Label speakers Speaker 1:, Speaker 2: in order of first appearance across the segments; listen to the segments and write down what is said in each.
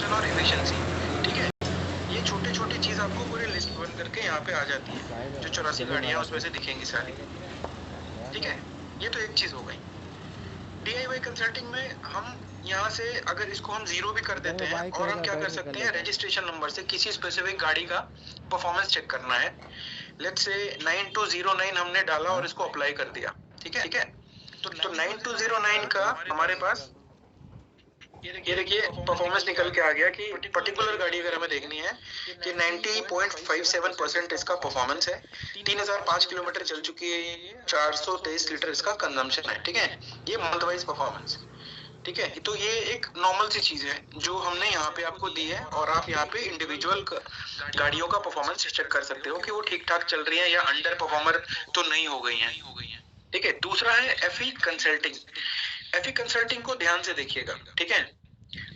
Speaker 1: Consumption और efficiency. ठीक है, ये छोटे छोटे चीज आपको पूरी लिस्ट बन करके यहाँ पे आ जाती है, जो 84 गाड़ियां उसमें से दिखेंगी सारी। ठीक है, ये तो एक चीज हो गई। DIY कंसल्टिंग में हम यहाँ से अगर इसको हम 0 भी कर देते हैं और हम क्या कर सकते हैं, रजिस्ट्रेशन नंबर से किसी स्पेसिफिक गाड़ी का परफॉर्मेंस चेक करना है। लेट्स से 9209 हमने डाला और इसको अप्लाई कर दिया। ठीक है, ठीक है, तो 9209 का हमारे पास ये देखिए परफॉर्मेंस निकल के आ गया कि पर्टिकुलर गाड़ी अगर हमें देखनी है कि 90.57% इसका परफॉर्मेंस है, 3005 किलोमीटर चल चुकी है, ये 423 लीटर इसका कंजम्पशन है। ठीक है, ये मंथ वाइज परफॉर्मेंस। ठीक है, तो ये एक नॉर्मल सी चीज है जो हमने यहाँ पे आपको दी है, और आप यहाँ पे इंडिविजुअल गाड़ियों का परफॉर्मेंस चेक कर सकते हो कि वो ठीक ठाक चल रही है या अंडर परफॉर्मर तो नहीं हो गई है। ठीक है, दूसरा है FE कंसल्टिंग। FE कंसल्टिंग को ध्यान से देखिएगा। ठीक है,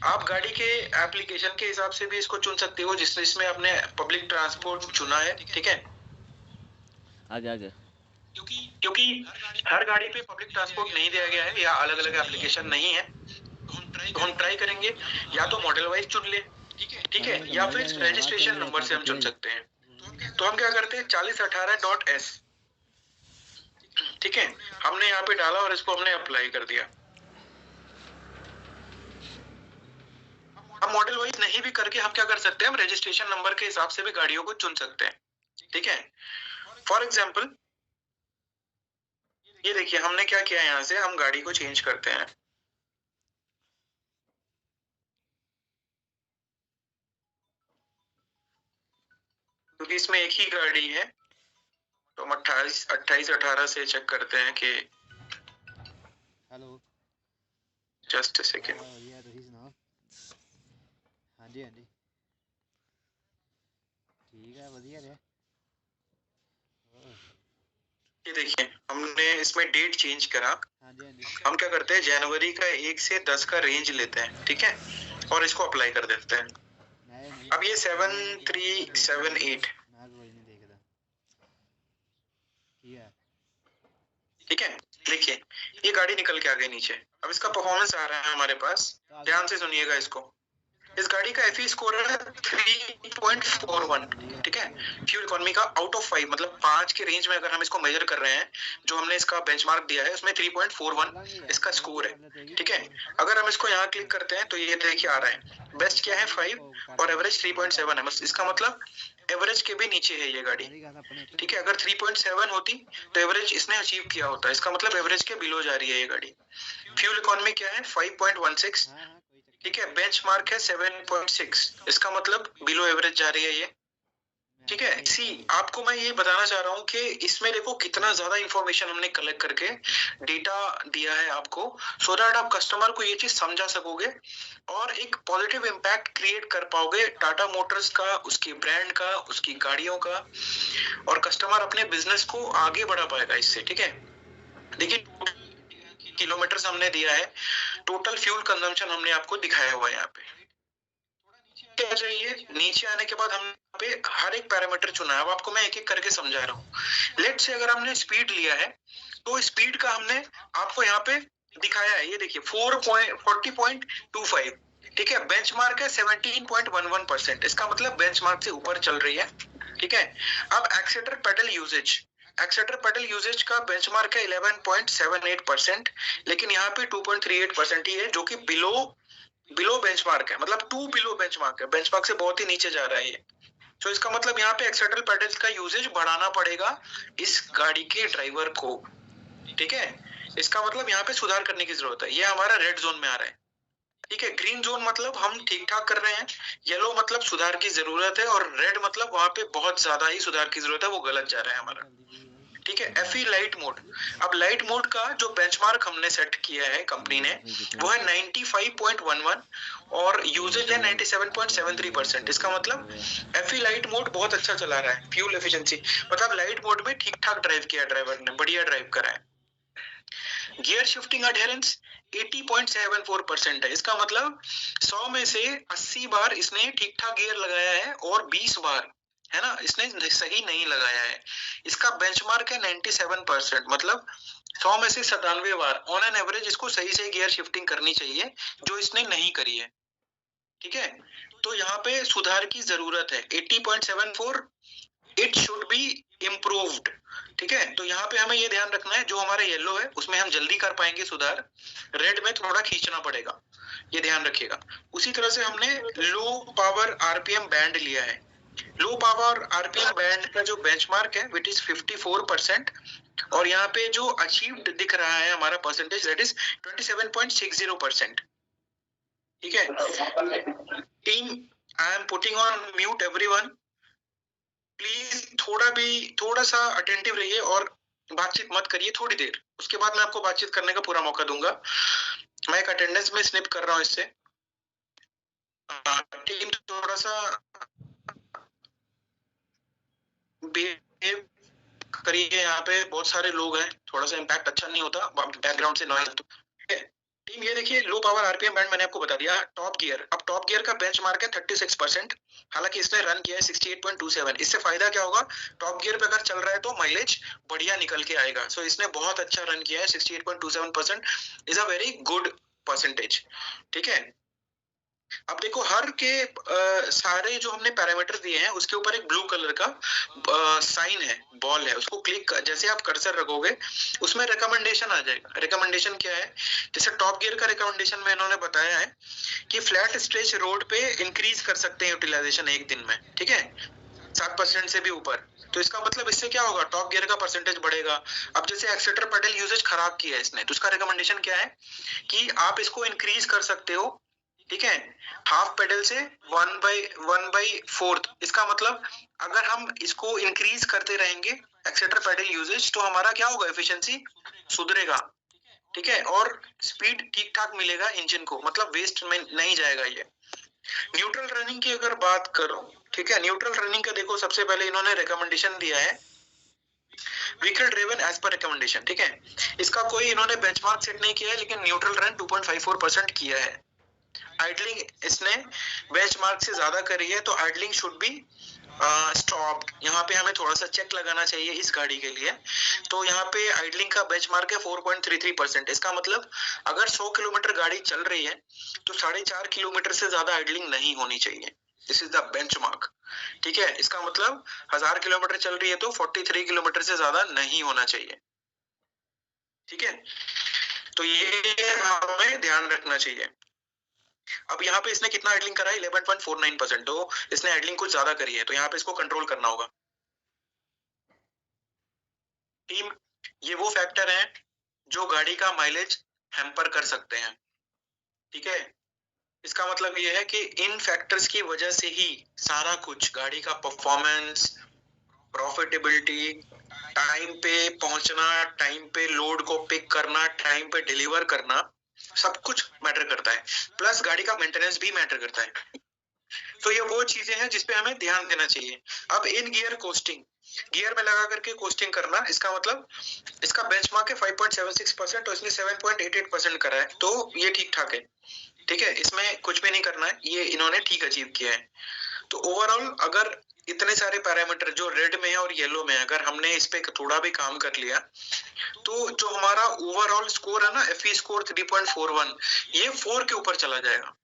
Speaker 1: आप गाड़ी के एप्लीकेशन के हिसाब से भी इसको चुन सकते हो, जिसमें आपने पब्लिक ट्रांसपोर्ट चुना है। ठीक है,
Speaker 2: आगे
Speaker 1: क्योंकि हर गाड़ी पे पब्लिक ट्रांसपोर्ट नहीं दिया गया है या अलग अलग एप्लीकेशन नहीं है, तो हम ट्राई करेंगे या तो मॉडल वाइज चुन ले, ठीक है, या फिर रजिस्ट्रेशन नंबर से हम चुन सकते हैं। तो हम क्या करते हैं, 4018.s। ठीक है, हमने यहाँ पे डाला और इसको हमने अप्लाई कर दिया। हम मॉडल वाइज नहीं भी करके हम क्या कर सकते हैं, हम रजिस्ट्रेशन नंबर के हिसाब से भी गाड़ियों को चुन सकते हैं। ठीक है, फॉर एग्जाम्पल ये देखिए हमने क्या किया, यहाँ से हम गाड़ी को चेंज करते हैं। क्योंकि इसमें एक ही गाड़ी है, तो हम 28 18 से चेक करते हैं कि
Speaker 3: हेलो
Speaker 1: जस्ट अ सेकेंड।
Speaker 3: ਵਧੀਆ ਤੁਸੀਂ ਸੁਣਾਓ ਹਾਂਜੀ ਹਾਂਜੀ ठीक है ਵਧੀਆ ਰਿਹਾ
Speaker 1: ये देखिए हमने इसमें डेट चेंज करा।
Speaker 3: ਹਾਂਜੀ ਹਾਂਜੀ
Speaker 1: हम क्या करते हैं, जनवरी का 1 से 10 का रेंज लेते हैं। ठीक है, और इसको अप्लाई कर देते हैं।
Speaker 3: नहीं नहीं
Speaker 1: अब ये 7378।
Speaker 3: मैं कोई नहीं देखता ठीक है
Speaker 1: ठीक है, देखिए ये गाड़ी निकल के आ गई नीचे। अब इसका परफॉर्मेंस आ रहा है हमारे पास, ध्यान से सुनिएगा इसको। इस गाड़ी का FE स्कोर है 3.41। ठीक है, फ्यूल इकोनॉमी का आउट ऑफ 5, मतलब 5 के रेंज में अगर हम इसको मेजर कर रहे हैं, जो हमने इसका बेंचमार्क दिया है उसमें 3.41 इसका स्कोर है। ठीक है, अगर हम इसको यहाँ क्लिक करते हैं तो ये देखिए आ रहा है, बेस्ट क्या है 5 और एवरेज 3.7 है। बस इसका मतलब एवरेज के भी नीचे है ये गाड़ी। ठीक है, अगर 3.7 होती तो एवरेज इसने अचीव किया होता, इसका मतलब एवरेज के बिलो जा रही है ये गाड़ी। फ्यूल इकोनॉमी क्या है 5.16। ठीक है, बेंचमार्क है 7.6, इसका मतलब बिलो एवरेज जा रही है ये। ठीक है, सी आपको मैं ये बताना चाह रहा हूँ कि इसमें देखो कितना ज्यादा इंफॉर्मेशन हमने कलेक्ट करके डेटा दिया है आपको, सो दैट आप कस्टमर को ये चीज समझा सकोगे और एक पॉजिटिव इम्पैक्ट क्रिएट कर पाओगे टाटा मोटर्स का, उसकी ब्रांड का, उसकी गाड़ियों का, और कस्टमर अपने बिजनेस को आगे बढ़ा पाएगा इससे। ठीक है, देखिए किलोमीटर हमने दिया है, टोटल फ्यूल कंजम्पशन हमने आपको दिखाया हुआ है यहाँ पे। क्या चाहिए, नीचे आने के बाद हम पे हर एक पैरामीटर चुना है। अब आपको मैं एक एक करके समझा रहा हूँ। लेट से अगर हमने स्पीड लिया है तो स्पीड का हमने आपको यहाँ पे दिखाया है, ये देखिए 40.25। ठीक है, बेंचमार्क है 17.11%, इसका मतलब बेंचमार्क से ऊपर चल रही है। ठीक है, अब accelerator pedal usages, accelerator pedal usages का बेंचमार्क है 11.78%, लेकिन यहाँ पे 2.38% ही है, जो कि बिलो बेंचमार्क है, मतलब 2 बिलो बेंचमार्क है, बेंचमार्क से बहुत ही नीचे जा रहा है ये। तो इसका मतलब यहाँ पे एक्सेलेरेटर पेडल्स का यूजेज बढ़ाना पड़ेगा इस गाड़ी के ड्राइवर को। ठीक है, इसका मतलब यहाँ पे सुधार करने की जरूरत है। ये हमारा रेड जोन में आ रहा है। ठीक है, ग्रीन जोन मतलब हम ठीक ठाक कर रहे हैं, येलो मतलब सुधार की जरूरत है, और रेड मतलब वहां पे बहुत ज्यादा ही सुधार की जरूरत है, वो गलत जा रहा है हमारा। ठीक है, FE लाइट मोड। अब लाइट मोड का जो बेंचमार्क हमने सेट किया है कंपनी ने, वो है 95.11 और यूजेज है 97.73%। इसका मतलब FE लाइट मोड बहुत अच्छा चला रहा है, फ्यूल एफिशिएंसी, मतलब लाइट मोड में ठीक ठाक ड्राइव किया ड्राइवर ने, बढ़िया ड्राइव करा है। गियर शिफ्टिंग एडहेरेंस 80.74% है, इसका मतलब 100 में से 80 बार इसने ठीक ठाक गियर लगाया है और 20 बार है ना इसने सही नहीं लगाया है। इसका बेंचमार्क है 97%, मतलब 100 में से 97 बार ऑन एन एवरेज इसको सही से गियर शिफ्टिंग करनी चाहिए, जो इसने नहीं करी है। ठीक है, तो यहाँ पे सुधार की जरूरत है। 80.74 इट शुड बी इम्प्रूव्ड। ठीक है, तो यहाँ पे हमें ये ध्यान रखना है, जो हमारा येलो है उसमें हम जल्दी कर पाएंगे सुधार, रेड में थोड़ा खींचना पड़ेगा, ये ध्यान रखिएगा। उसी तरह से हमने लो पावर आरपीएम बैंड लिया है। लो पावर आरपीएम बैंड का जो बेंचमार्क है विच इज 54%, और यहाँ पे जो अचीव्ड दिख रहा है हमारा परसेंटेज दैट इज 27.60%। ठीक है team, I am putting on mute everyone, please थोड़ा सा अटेंटिव रहिए और बातचीत मत करिए थोड़ी देर, उसके बाद मैं आपको बातचीत करने का पूरा मौका दूंगा। मैं एक अटेंडेंस में स्निप कर रहा हूँ इससे। टीम थोड़ा सा बिहेव करिए, यहाँ पे बहुत सारे लोग हैं, थोड़ा सा इम्पैक्ट अच्छा नहीं होता बैकग्राउंड से नॉइज। टीम ये देखिए, लो पावर आरपीएम बैंड मैंने आपको बता दिया। टॉप गियर, अब टॉप गियर का बेंचमार्क है 36%, हालांकि इसने रन किया है 68.27। इससे फायदा क्या होगा, टॉप गियर पे अगर चल रहा है तो माइलेज बढ़िया निकल के आएगा। सो इसने बहुत अच्छा रन किया है, 68.27% is a very good percentage. ठीक है, अब देखो हर के सारे जो हमने पैरामीटर दिए हैं उसके ऊपर एक ब्लू कलर का साइन है, बॉल है, उसको क्लिक जैसे आप कर्सर रखोगे उसमें रिकमेंडेशन आ जाएगा। रिकमेंडेशन क्या है, जैसे टॉप गियर का रिकमेंडेशन में इन्होंने बताया है कि फ्लैट स्ट्रेच रोड पे इंक्रीज कर सकते हैं यूटिलाइजेशन एक दिन में। ठीक है, 7% से भी ऊपर, तो इसका मतलब इससे क्या होगा, टॉप गियर का परसेंटेज बढ़ेगा। अब जैसे एक्सेटर पेडल यूजेज खराब किया है इसने, तो उसका रिकमेंडेशन क्या है कि आप इसको इंक्रीज कर सकते हो। ठीक है, हाफ पेडल से 1/4। इसका मतलब अगर हम इसको इंक्रीज करते रहेंगे एक्सेटर पेडल यूजेज, तो हमारा क्या होगा, एफिशिएंसी सुधरेगा। ठीक है, और स्पीड ठीक ठाक मिलेगा इंजन को, मतलब वेस्ट में नहीं जाएगा ये। न्यूट्रल रनिंग की अगर बात करो, ठीक है, न्यूट्रल रनिंग का देखो सबसे पहले इन्होंने रिकमेंडेशन दिया है व्हीकल ड्रिवन एज पर रिकमेंडेशन। ठीक है, इसका कोई इन्होंने बेंचमार्क सेट नहीं किया है, लेकिन न्यूट्रल रन 2.54% किया है। आइडलिंग इसने बेंचमार्क से ज्यादा करी है, तो आइडलिंग शुड बी स्टॉप। यहाँ पे हमें थोड़ा सा चेक लगाना चाहिए इस गाड़ी के लिए। तो यहाँ पे आइडलिंग का बेंचमार्क है 4.33%। इसका मतलब अगर 100 किलोमीटर गाड़ी चल रही है तो 4.5 किलोमीटर से ज्यादा आइडलिंग नहीं होनी चाहिए। This is the benchmark. ठीक है, इसका मतलब 1000 किलोमीटर चल रही है तो 43 किलोमीटर से ज्यादा नहीं होना चाहिए। ठीक है, तो ये हमें ध्यान रखना चाहिए। अब यहाँ पे इसने कितना आइडलिंग करा है, 11.49%, तो इसने आइडलिंग कुछ ज्यादा करी है, तो यहाँ पे इसको कंट्रोल करना होगा। टीम, ये वो फैक्टर हैं जो गाड़ी का माइलेज हैम्पर कर सकते हैं। ठीक है, इसका मतलब ये है कि इन फैक्टर्स की वजह से ही सारा कुछ, गाड़ी का परफॉर्मेंस, प्रॉफिटेबिलिटी, टाइम पे पहुंचना, टाइम पे लोड को पिक करना, टाइम पे डिलीवर करना, सब कुछ मैटर करता है। प्लस गाड़ी का मेंटेनेंस भी मैटर करता है। तो ये वो चीजें हैं जिसपे हमें ध्यान देना चाहिए। अब इन गियर कोस्टिंग, गियर में लगा करके कोस्टिंग करना, इसका मतलब इसका बेंचमार्क है 5.76% और इसने 7.88% करा है, तो ये ठीक ठाक है। ठीक है, इसमें कुछ भी नहीं करना है, ये इन्होंने ठीक अचीव किया है। तो ओवरऑल अगर इतने सारे पैरामीटर जो रेड में है और येलो में है, अगर हमने इस पे थोड़ा भी काम कर लिया, तो जो हमारा ओवरऑल स्कोर है ना, एफई स्कोर 3.41, ये 4 के ऊपर चला जाएगा।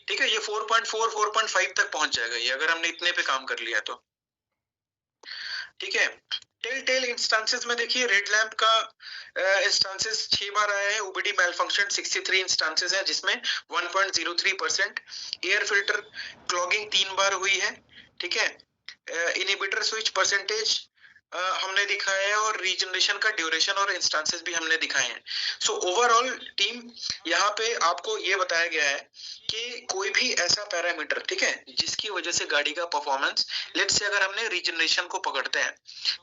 Speaker 1: ठीक है, ये 4.4 4.5 तक पहुंच जाएगा ये, अगर हमने इतने पे काम कर लिया तो। ठीक है, टेल इंस्टांसेस में देखिए, रेड लैंप का इंस्टांसेस 6 बार आया है, ओबीडी मेल फंक्शन 63 इंस्टांसेस है जिसमें 1.03%, एयर फिल्टर क्लॉगिंग 3 बार हुई है। ठीक है, इनहिबिटर स्विच परसेंटेज हमने दिखाया है, और रीजनरेशन का ड्यूरेशन और इंस्टांसेस भी हमने दिखाए हैं। सो ओवरऑल टीम, यहाँ पे आपको ये बताया गया है कि कोई भी ऐसा पैरामीटर, ठीक है, जिसकी वजह से गाड़ी का परफॉर्मेंस, लेट्स से अगर हमने रीजनरेशन को पकड़ते हैं,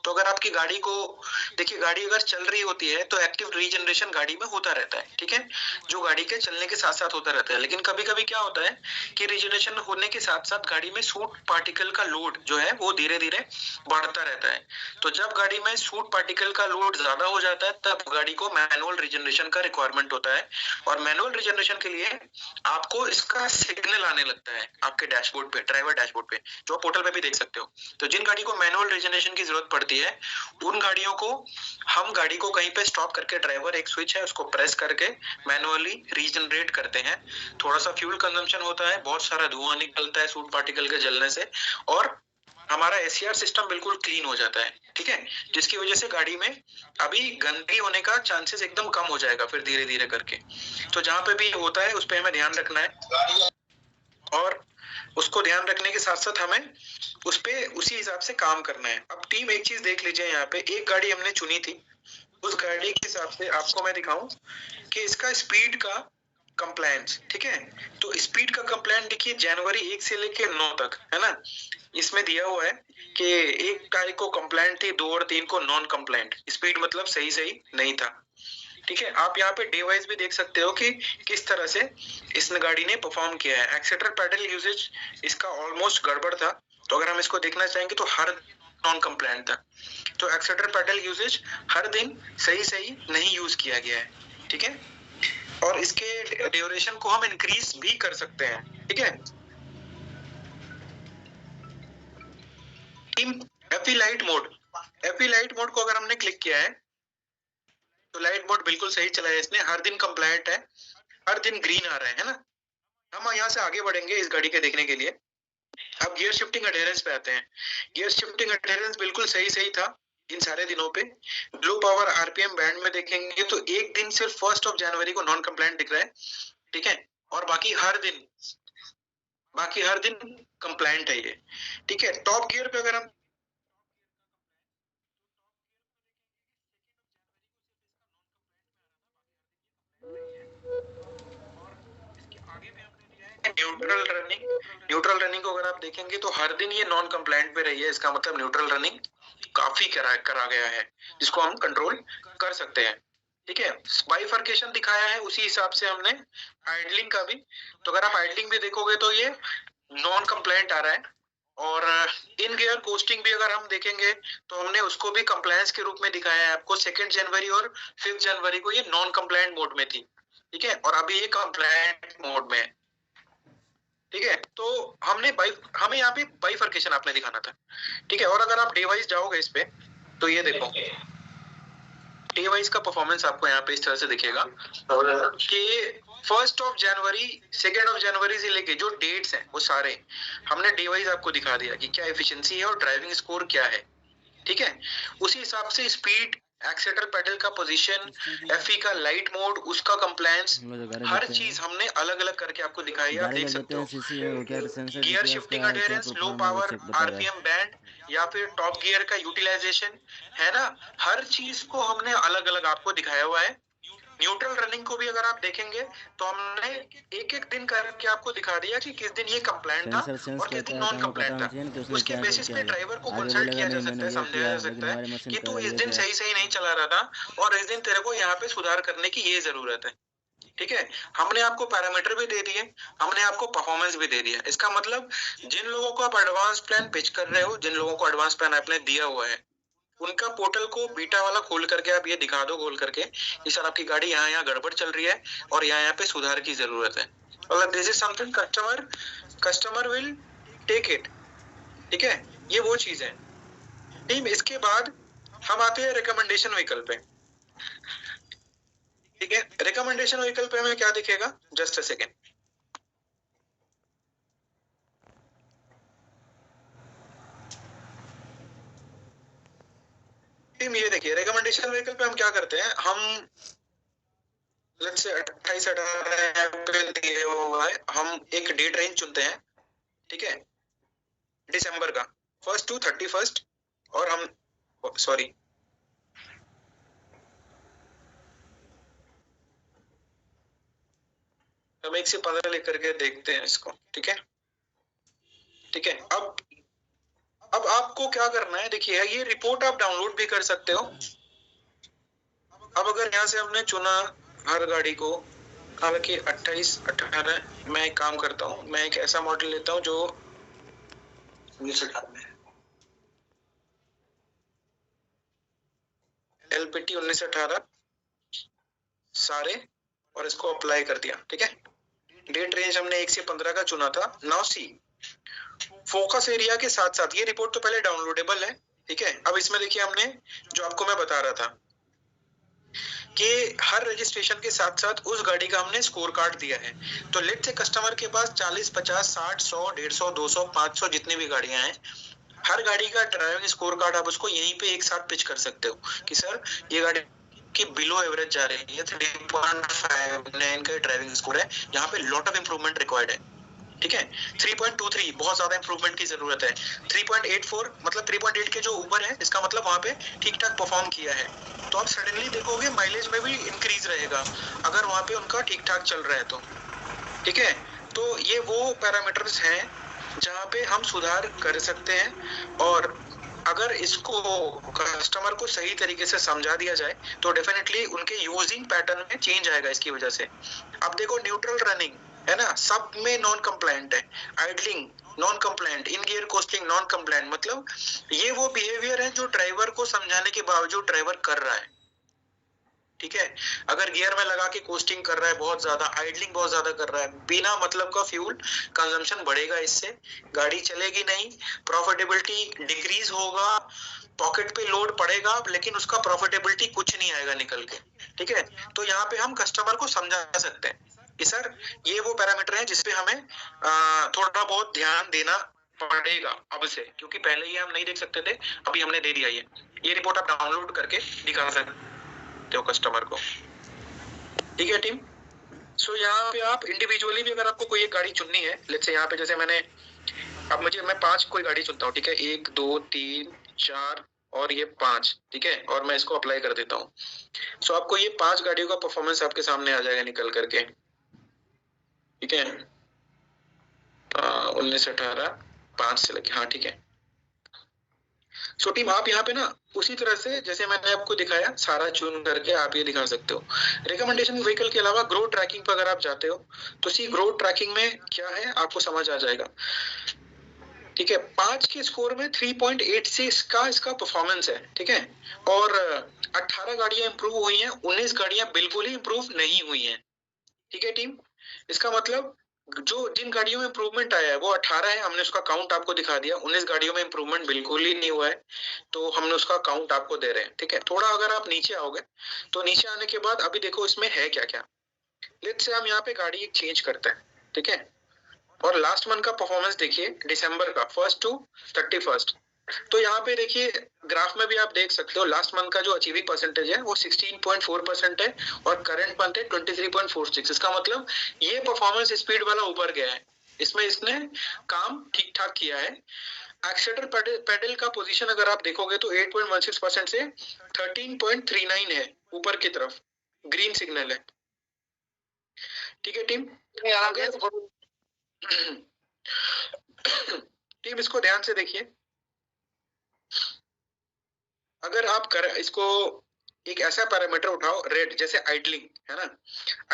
Speaker 1: तो अगर आपकी गाड़ी को, देखिए गाड़ी अगर चल रही होती है तो एक्टिव रीजनरेशन गाड़ी में होता रहता है। ठीक है, जो गाड़ी के चलने के साथ साथ होता रहता है, लेकिन कभी कभी क्या होता है कि रीजनरेशन होने के साथ साथ गाड़ी में सूट पार्टिकल का लोड जो है वो धीरे धीरे बढ़ता रहता है। तो जब गाड़ी में सूट पार्टिकल का लोड ज्यादा हो जाता है, तब गाड़ी को मैनुअल रीजनरेशन का रिक्वायरमेंट होता है, और मैनुअल रीजनरेशन के लिए आपको इसका सिग्नल आने लगता है आपके डैशबोर्ड पे, ड्राइवर डैशबोर्ड पे, जो आप पोर्टल पे भी देख सकते हो। तो जिन गाड़ी को मैनुअल रीजनरेशन की जरूरत पड़ती है, उन गाड़ियों को हम गाड़ी को कहीं पे स्टॉप करके, ड्राइवर एक स्विच है उसको प्रेस करके मैनुअली रीजनरेट करते हैं। थोड़ा सा फ्यूल कंजम्पशन होता है, बहुत सारा धुआं निकलता है सूट पार्टिकल के जलने से, और हमारा एसीआर सिस्टम बिल्कुल क्लीन हो जाता है, ठीक है, जिसकी वजह से गाड़ी में अभी गंदगी होने का चांसेस एकदम कम हो जाएगा फिर धीरे धीरे करके। तो जहां पे भी होता है उस पे हमें ध्यान रखना है, और उसको ध्यान रखने के साथ साथ हमें उस पे उसी हिसाब से काम करना है। अब टीम एक चीज देख लीजिए, यहाँ पे एक गाड़ी हमने चुनी थी, उस गाड़ी के हिसाब से आपको मैं दिखाऊं कि इसका स्पीड का कंप्लायंस, ठीक है, तो स्पीड का कंप्लायंस देखिए जनवरी 1 से लेके 9 तक, है ना, इसमें दिया हुआ है कि 1 तारीख को कंप्लायंट थी, 2 और 3 को नॉन कंप्लायंट, स्पीड मतलब सही सही नहीं था, ठीक है। आप यहाँ पे डे वाइज भी देख सकते हो कि किस तरह से इस गाड़ी ने परफॉर्म किया है। एक्सेटर पैडल यूजेज इसका ऑलमोस्ट गड़बड़ था, तो अगर हम इसको देखना चाहेंगे तो हर नॉन कंप्लायंट था, तो एक्सेटर पैडल यूजेज हर दिन सही सही नहीं यूज किया गया है, ठीक है, और इसके ड्यूरेशन को हम इंक्रीज भी कर सकते हैं, ठीक है। टीम एफी लाइट मोड को अगर हमने क्लिक किया है तो लाइट मोड बिल्कुल सही चला है इसने, हर दिन कंप्लायंट है, हर दिन ग्रीन आ रहा है ना। हम यहाँ से आगे बढ़ेंगे इस गाड़ी के देखने के लिए। अब गियर शिफ्टिंग एडहेरेंस पे आते हैं। गियर शिफ्टिंग एडहेरेंस बिल्कुल सही सही था इन सारे दिनों पे। लो पावर आरपीएम बैंड में देखेंगे तो एक दिन सिर्फ 1 जनवरी को नॉन कंप्लायंट दिख रहा है, ठीक है, और बाकी हर दिन कंप्लायंट है ये, ठीक है। टॉप गियर पे अगर हम न्यूट्रल रनिंग को अगर आप देखेंगे तो हर दिन ये नॉन कंप्लायंट पे रही है, इसका मतलब न्यूट्रल रनिंग काफी करा गया है, जिसको हम कंट्रोल कर सकते हैं, ठीक है। बाइफर्केशन दिखाया है, उसी हिसाब से हमने आइडलिंग का भी, तो अगर आप आइडलिंग भी देखोगे तो ये नॉन कंप्लायंट आ रहा है, और इन गियर कोस्टिंग भी अगर हम देखेंगे तो हमने उसको भी कंप्लायंस के रूप में दिखाया है आपको। 2 जनवरी और 5 जनवरी को ये नॉन कंप्लायंट मोड में थी, ठीक है, और अभी ये कंप्लायंट मोड में है, ठीक है। तो हमें यहाँ पे बाइफर्केशन आपने दिखाना था, ठीक है। और अगर आप डे वाइज जाओगे इस पे तो ये देखो डे वाइज का परफॉर्मेंस आपको यहाँ पे इस तरह से दिखेगा कि 1 जनवरी 2 जनवरी से लेके जो डेट्स हैं वो सारे हमने डे वाइज आपको दिखा दिया कि क्या एफिशिएंसी है और ड्राइविंग स्कोर क्या है, ठीक है। उसी हिसाब से स्पीड, एक्सेटर पेडल का पोजीशन, एफई का लाइट मोड, उसका कंप्लायंस, हर चीज हमने अलग अलग करके आपको दिखाई है, आप देख सकते हो। Gear shifting adherence, low power RPM band, या फिर टॉप गियर का यूटिलाइजेशन, है ना, हर चीज को हमने अलग अलग आपको दिखाया हुआ है। न्यूट्रल रनिंग को भी अगर आप देखेंगे तो हमने एक एक दिन करके आपको दिखा दिया कि किस दिन ये कंप्लायंट था और किस दिन नॉन कंप्लायंट था। उसके बेसिस पे ड्राइवर को कंसल्ट किया जा सकता है, समझाया जा सकता है कि तू इस दिन सही सही नहीं चला रहा था और इस दिन तेरे को यहाँ पे सुधार करने की ये जरूरत है, ठीक है। हमने आपको पैरामीटर भी दे दिए, हमने आपको परफॉर्मेंस भी दे दिया। इसका मतलब जिन लोगों को आप एडवांस प्लान पिच कर रहे हो, जिन लोगों को एडवांस प्लान आपने दिया हुआ है, उनका पोर्टल को बीटा वाला खोल करके आप ये दिखा दो खोल करके कि सर आपकी गाड़ी यहाँ यहाँ गड़बड़ चल रही है और यहाँ पे सुधार की जरूरत है, मतलब this is something customer will take it, ठीक है। ये वो चीज है। टीम इसके बाद हम आते हैं रिकमेंडेशन व्हीकल पे, ठीक है। रिकमेंडेशन व्हीकल पे हमें क्या दिखेगा, जस्ट अ सेकेंड। टीम ये देखिए रिकमेंडेशन व्हीकल पे हम क्या करते हैं, हम लेट्स से 28-18 अप्रैल दिए हुआ है, हम एक डेट रेंज चुनते हैं, ठीक है, दिसंबर का 1 to 31, और हम सॉरी हम 1 से 15 लेकर के देखते हैं इसको, ठीक है, ठीक है। अब आपको क्या करना है, देखिए ये रिपोर्ट आप डाउनलोड भी कर सकते हो। अब अगर यहाँ से हमने चुना हर गाड़ी को, हालांकि 28-18, मैं एक काम करता हूँ, मैं एक ऐसा मॉडल लेता हूँ जो 1918 में है, LPT 1918 सारे, और इसको अप्लाई कर दिया, ठीक है। डेट रेंज हमने 1 से 15 का चुना था। नाउ सी फोकस एरिया के साथ साथ ये रिपोर्ट तो पहले डाउनलोडेबल है, ठीक है। अब इसमें देखिए हमने जो आपको मैं बता रहा था कि हर रजिस्ट्रेशन के साथ साथ उस गाड़ी का हमने स्कोर कार्ड दिया है। तो लेट से कस्टमर के पास 40, 50, 60, 100, 150, 200, 500 जितनी भी गाड़ियां हैं, हर गाड़ी का ड्राइविंग स्कोर कार्ड आप उसको यहीं पे एक साथ पिच कर सकते हो कि सर ये गाड़ी की बिलो एवरेज जा रही है, 3.59 का ड्राइविंग स्कोर है, यहाँ पे लॉट ऑफ इंप्रूवमेंट रिक्वायर्ड है, ठीक है। 3.23 बहुत ज्यादा इंप्रूवमेंट की जरूरत है। 3.84 मतलब 3.8 के जो ऊपर है, इसका मतलब वहां पे ठीक ठाक परफॉर्म किया है। तो आप सडनली देखोगे माइलेज में भी इंक्रीज रहेगा अगर वहां पे उनका ठीक ठाक चल रहा है तो, ठीक है। तो ये वो पैरामीटर्स हैं जहाँ पे हम सुधार कर सकते हैं, और अगर इसको कस्टमर को सही तरीके से समझा दिया जाए तो डेफिनेटली उनके यूजिंग पैटर्न में चेंज आएगा इसकी वजह से। अब देखो न्यूट्रल रनिंग है ना, सब में नॉन कंप्लायंट है, आइडलिंग नॉन कंप्लायंट, इन गियर कोस्टिंग नॉन कंप्लायंट, मतलब ये वो बिहेवियर है जो ड्राइवर को समझाने के बावजूद ड्राइवर कर रहा है, ठीक है। अगर गियर में लगा के कोस्टिंग कर रहा है, बहुत ज्यादा आइडलिंग बहुत ज्यादा कर रहा है, बिना मतलब का फ्यूल कंजम्पशन बढ़ेगा, इससे गाड़ी चलेगी नहीं, प्रॉफिटेबिलिटी डिक्रीज होगा, पॉकेट पे लोड पड़ेगा, लेकिन उसका प्रॉफिटेबिलिटी कुछ नहीं आएगा निकल के, ठीक है। तो यहाँ पे हम कस्टमर को समझा सकते हैं कि सर ये वो पैरामीटर है जिसपे हमें थोड़ा बहुत ध्यान देना पड़ेगा अब से, क्योंकि पहले ये हम नहीं देख सकते थे, अभी हमने दे दिया ये रिपोर्ट आप डाउनलोड करके दिखा सकते हो कस्टमर को, ठीक है टीम। सो यहाँ पे आप इंडिविजुअली भी अगर आपको कोई एक गाड़ी चुननी है, लेट्स से यहाँ पे जैसे अब मैं 5 कोई गाड़ी चुनता हूँ, ठीक है, 1, 2, 3, 4 और ये 5, ठीक है, और मैं इसको अप्लाई कर देता हूँ। सो आपको ये 5 गाड़ियों का परफॉर्मेंस आपके सामने आ जाएगा निकल करके, ठीक है। 19, 18, 5 से लेके, हाँ ठीक है। सो टीम आप यहाँ पे ना उसी तरह से जैसे मैंने आपको दिखाया सारा चुन करके आप ये दिखा सकते हो। रिकमेंडेशन व्हीकल के अलावा ग्रो ट्रैकिंग पर अगर आप जाते हो तो सी ग्रो ट्रैकिंग में क्या है आपको समझ आ जाएगा, ठीक है। 5 के स्कोर में 3.86 का इसका परफॉर्मेंस है, ठीक है, और 18 गाड़ियां इंप्रूव हुई हैं, 19 गाड़ियां बिल्कुल ही इंप्रूव नहीं हुई हैं, ठीक है टीम। इसका मतलब जो जिन गाड़ियों में इंप्रूवमेंट आया है वो 18 है, हमने उसका काउंट आपको दिखा दिया। 19 गाड़ियों में इंप्रूवमेंट बिल्कुल ही नहीं हुआ है तो हमने उसका काउंट आपको दे रहे हैं, ठीक है। थोड़ा अगर आप नीचे आओगे तो नीचे आने के बाद अभी देखो इसमें है क्या क्या। लेट्स से हम यहाँ पे गाड़ी एक चेंज करते हैं, ठीक है, और लास्ट मंथ का परफॉर्मेंस देखिए दिसंबर का 1 to 31। तो यहाँ पे देखिए ग्राफ में भी आप देख सकते हो लास्ट मंथ का जो अचीविंग परसेंटेज है वो 16.4% है और करंट मंथ है 23.46। इसका मतलब ये परफॉर्मेंस स्पीड वाला ऊपर गया है, इसमें इसने काम ठीक ठाक किया है। एक्सीलरेटर पेडल का पोजीशन अगर आप देखोगे तो 8.16% से 13.39 है ऊपर की तरफ, ग्रीन सिग्नल है, ठीक है टीम। टीम इसको ध्यान से देखिए, अगर आप इसको एक ऐसा पैरामीटर उठाओ रेड जैसे आइडलिंग है ना,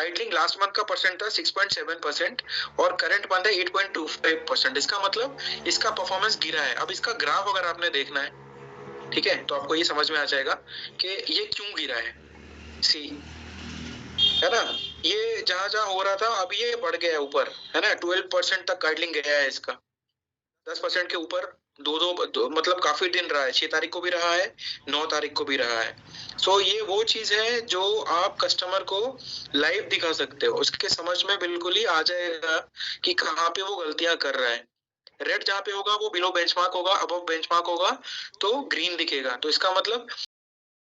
Speaker 1: आइडलिंग लास्ट मंथ का परसेंट था 6.7% और करंट मंथ है 8.25%। इसका मतलब इसका परफॉर्मेंस गिरा है। अब इसका ग्राफ अगर आपने देखना है, ठीक है, तो आपको ये समझ में आ जाएगा कि ये क्यों गिरा है। सी है ना, ये जहां जहां हो रहा था अब ये बढ़ गया है ऊपर, है ना, 12% तक आइडलिंग गया है इसका, 10% के ऊपर दो मतलब काफी दिन रहा है, 6 तारीख को भी रहा है, 9 तारीख को भी रहा है। सो ये वो चीज है जो आप कस्टमर को लाइव दिखा सकते हो, उसके समझ में बिल्कुल ही आ जाएगा कि कहाँ पे वो गलतियां कर रहा है। रेड जहाँ पे होगा वो बिलो बेंचमार्क होगा, अबव बेंचमार्क होगा तो ग्रीन दिखेगा, तो इसका मतलब